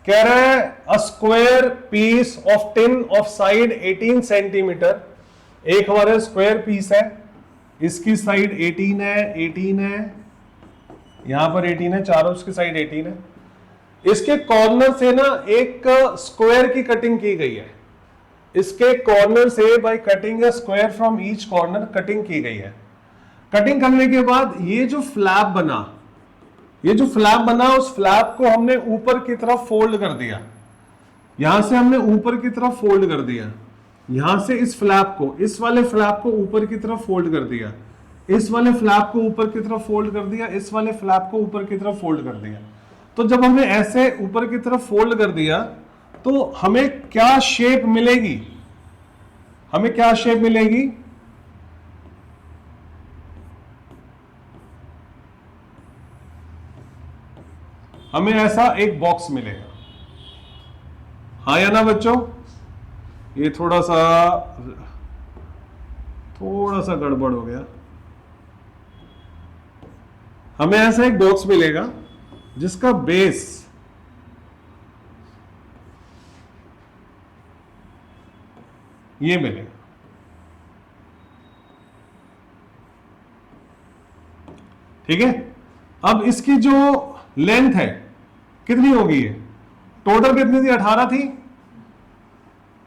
कह रहा है a square piece of tin of side 18 centimetre. एक हमारा स्क्वायर पीस है, इसकी साइड 18 है, 18 है, यहां पर 18 है, चारों उसकी साइड 18 है। इसके कॉर्नर से ना एक स्क्वायर की कटिंग की गई है, इसके कॉर्नर से by cutting a square from each corner cutting की गई है। कटिंग करने के बाद ये जो फ्लैप बना, ये जो फ्लैप बना उस फ्लैप को हमने ऊपर की तरफ फोल्ड कर दिया, यहां से हमने ऊपर की तरफ फोल्ड कर दिया, यहां से इस फ्लैप को, इस वाले फ्लैप को ऊपर की तरफ फोल्ड कर दिया, इस वाले फ्लैप को ऊपर की तरफ फोल्ड कर दिया, इस वाले फ्लैप को ऊपर की तरफ फोल्ड कर दिया। तो जब हमने ऐसे ऊपर की तरफ फोल्ड कर दिया तो हमें क्या शेप मिलेगी, हमें क्या शेप मिलेगी? हमें ऐसा एक बॉक्स मिलेगा। हाँ या ना बच्चों? ये थोड़ा सा गड़बड़ हो गया। हमें ऐसा एक बॉक्स मिलेगा जिसका बेस ये मिलेगा। ठीक है, अब इसकी जो लेंथ है कितनी होगी? ये टोटल कितनी थी? 18 थी।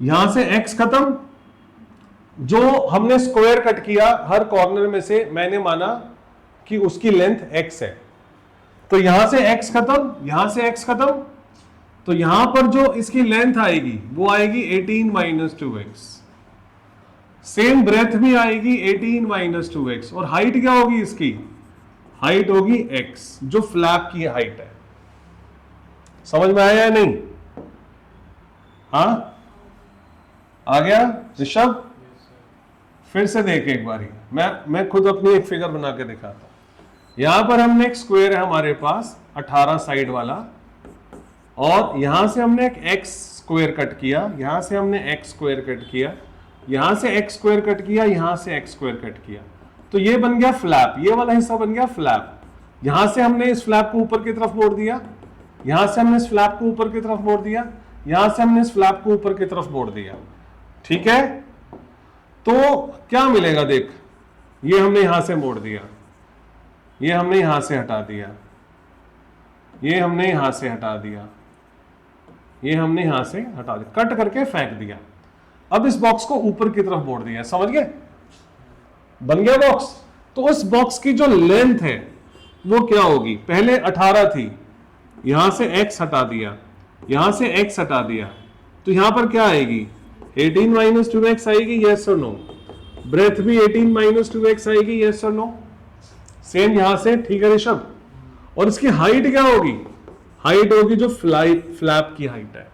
यहां से x खत्म, जो हमने स्क्वायर कट किया हर कॉर्नर में से मैंने माना कि उसकी लेंथ x है, तो यहां से x खत्म, यहां से x खत्म, तो यहां पर जो इसकी लेंथ आएगी वो आएगी 18 माइनस 2x। सेम ब्रेथ भी आएगी 18 माइनस 2x। और हाइट क्या होगी इसकी? हाइट होगी x, जो फ्लैप की हाइट है। समझ में आया या नहीं? हाँ, आ गया ऋषभ? फिर से देख एक बारी, मैं खुद अपनी एक फिगर बना के दिखाता हूं। यहां पर हमने एक स्क्वायर है हमारे पास 18 साइड वाला, और यहां से हमने एक एक्स स्क्वायर कट किया, यहां से हमने एक्स स्क्वायर कट किया, यहां से एक्स स्क्वायर कट किया, यहां से एक्स स्क्वायर कट किया, तो ये बन गया फ्लैप, ये वाला हिस्सा बन गया फ्लैप। यहां से हमने इस फ्लैप को ऊपर की तरफ मोड़ दिया, यहां से हमने इस फ्लैप को ऊपर की तरफ मोड़ दिया, यहां से हमने इस फ्लैप को ऊपर की तरफ मोड़ दिया। ठीक है, तो क्या मिलेगा? देख, ये हमने यहां से मोड़ दिया, ये हमने यहां से हटा दिया, ये हमने यहां से हटा दिया, ये हमने यहां से हटा दिया, कट करके फेंक दिया। अब इस बॉक्स को ऊपर की तरफ मोड़ दिया। समझ गए? बन गया बॉक्स। तो उस बॉक्स की जो लेंथ है वो क्या होगी? पहले 18 थी, यहां से x हटा दिया, यहां से x हटा दिया, तो यहां पर क्या आएगी? 18 माइनस 2x आएगी, यस और नो। ब्रेथ भी 18 माइनस 2x आएगी, यस और नो। सेम यहां से। ठीक है ऋषभ? और इसकी हाइट क्या होगी? हाइट होगी जो फ्लैप की हाइट है।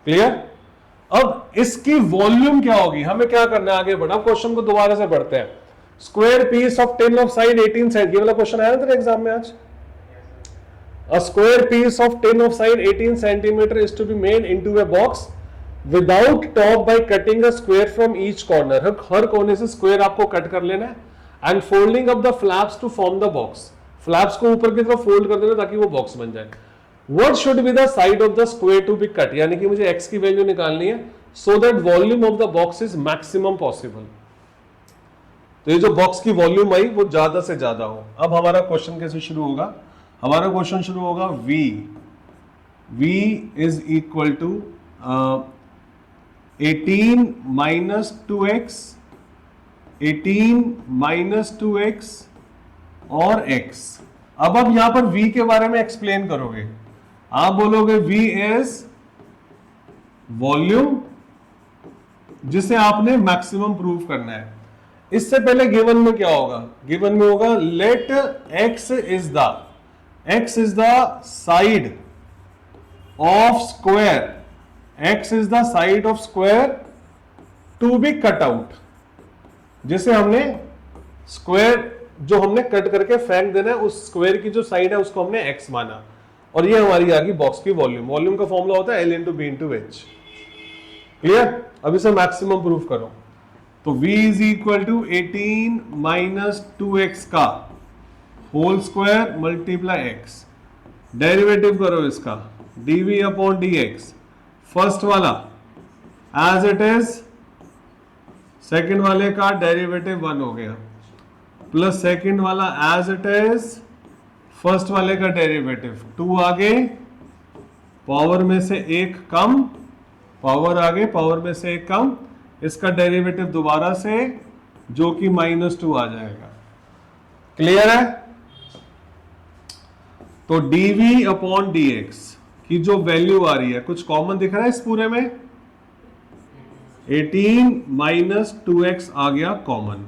क्लियर? अब इसकी वॉल्यूम क्या होगी? हमें क्या करना है? आगे बढ़ा, क्वेश्चन को दोबारा से पढ़ते हैं। Square piece of tin of side 18 centimetre, ये वाला क्वेश्चन आया ना तेरे एग्जाम में आज? A square piece of tin of side 18 centimeter is to be made into a box without top by cutting a square from each corner. हर कोने से square आपको कट कर लेना है, and folding up the flaps to form the box. Flaps को ऊपर की तरफ फोल्ड कर देना ताकि वो बॉक्स बन जाए। What should be the side of the square to be cut? यानी कि मुझे x की वैल्यू निकालनी है so that volume of the box is maximum possible. तो ये जो बॉक्स की वॉल्यूम आई वो ज्यादा से ज्यादा हो। अब हमारा क्वेश्चन कैसे शुरू होगा? हमारा क्वेश्चन शुरू होगा v is equal to 18 minus 2x, 18 minus 2x और x। अब यहां पर v के बारे में एक्सप्लेन करोगे, आप बोलोगे v इज वॉल्यूम जिसे आपने मैक्सिमम प्रूव करना है। इससे पहले गिवन में क्या होगा? गिवन में होगा let x is the side of square, x is the side of square to be cut out, जिसे हमने स्क्वायर जो हमने कट करके फेंक देना है, उस स्क्वायर की जो साइड है उसको हमने x माना, और ये हमारी आ गई बॉक्स की वॉल्यूम। वॉल्यूम का फॉर्मूला होता है L into B into H. Clear? अब इसे मैक्सिमम प्रूफ करो, तो v is equal to 18 minus 2x का whole square multiply x। Derivative करो इसका, dv अपॉन dx, फर्स्ट वाला एज इट इज, सेकंड वाले का डेरिवेटिव 1 हो गया, प्लस सेकंड वाला एज इट इज, फर्स्ट वाले का डेरिवेटिव 2 आगे, पावर में से एक कम, पावर आगे, पावर में से एक कम, इसका डेरिवेटिव दोबारा से जो कि -2 आ जाएगा। क्लियर है? तो dv अपॉन dx की जो वैल्यू आ रही है, कुछ कॉमन दिख रहा है इस पूरे में, 18 माइनस 2x आ गया कॉमन,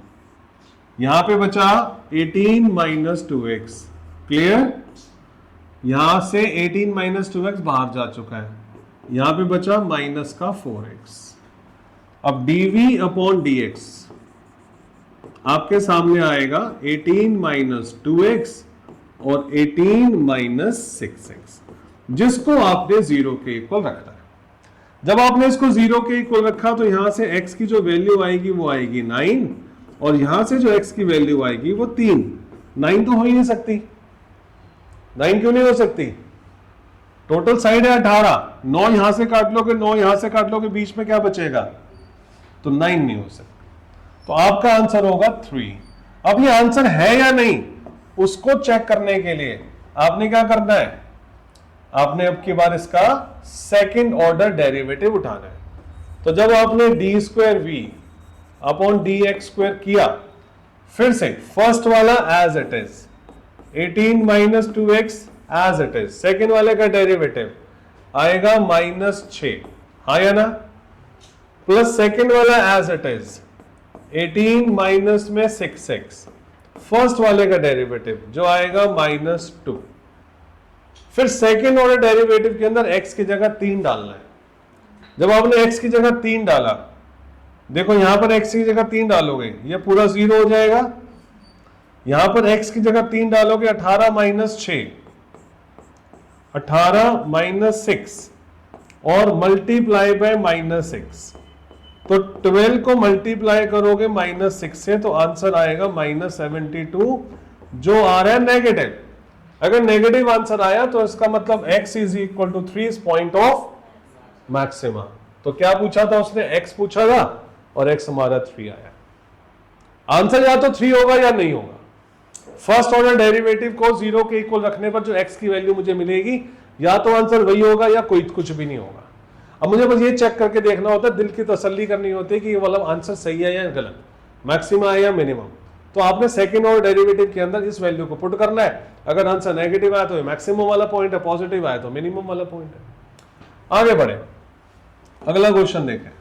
यहां पे बचा 18 माइनस 2x। क्लियर? यहां से 18 माइनस 2x बाहर जा चुका है, यहां पे बचा माइनस का 4x। अब dv अपॉन dx आपके सामने आएगा 18 माइनस 2x और 18 माइनस 6x, जिसको आपने 0 के इक्वल रखना है। जब आपने इसको 0 के इक्वल रखा तो यहां से x की जो वैल्यू आएगी वो आएगी 9, और यहां से जो x की वैल्यू आएगी वो 3। 9 तो हो ही नहीं सकती। 9 क्यों नहीं हो सकती? टोटल साइड है 18, 9 यहां से काट लोगे, 9 यहां से काट लोगे, बीच में क्या बचेगा? तो 9 नहीं हो सकती। तो आपका आंसर होगा 3। अब ये आंसर है या नहीं उसको चेक करने के लिए आपने क्या करना है? आपने अब की बार इसका सेकंड ऑर्डर डेरिवेटिव उठाना है। तो जब आपने d square v upon d x square किया, फिर से फर्स्ट वाला as it is, 18 minus 2x as it is, second वाले का डेरिवेटिव आएगा -6, हाँ या ना, प्लस सेकेंड वाला एज इट इज 18 माइनस में 6x, फर्स्ट वाले का डेरिवेटिव जो आएगा -2। फिर सेकेंड ऑर्डर डेरिवेटिव के अंदर x की जगह 3 डालना है। जब आपने x की जगह 3 डाला, देखो यहां पर x की जगह 3 डालोगे ये पूरा 0 हो जाएगा, यहां पर x की जगह 3 डालोगे 18 माइनस 6, 18 माइनस 6 और मल्टीप्लाई बाय -6, तो 12 को मल्टीप्लाई करोगे -6 से तो आंसर आएगा -72, जो आ रहा है नेगेटिव। अगर नेगेटिव आंसर आया तो इसका मतलब x is equal to 3 is point of maxima. तो क्या पूछा था उसने? x पूछा था और x हमारा 3 आया। आंसर या तो 3 होगा या नहीं होगा। फर्स्ट ऑर्डर डेरिवेटिव को 0 के इक्वल रखने पर जो x की वैल्यू मुझे मिलेगी, या तो आंसर वही होगा या कोई कुछ भी नहीं होगा। अब मुझे बस ये चेक करके देखना होता है, दिल की तसल्ली करनी होती है कि ये वाला आंसर सही है या गलत, मैक्सिमा है या मिनिमम। तो आपने सेकंड ऑर्डर डेरिवेटिव के अंदर इस वैल्यू को पुट करना है। अगर आंसर नेगेटिव आया तो मैक्सिमम वाला पॉइंट है, पॉजिटिव आया तो मिनिमम वाला पॉइंट है। आगे बढ़े, अगला क्वेश्चन देखें।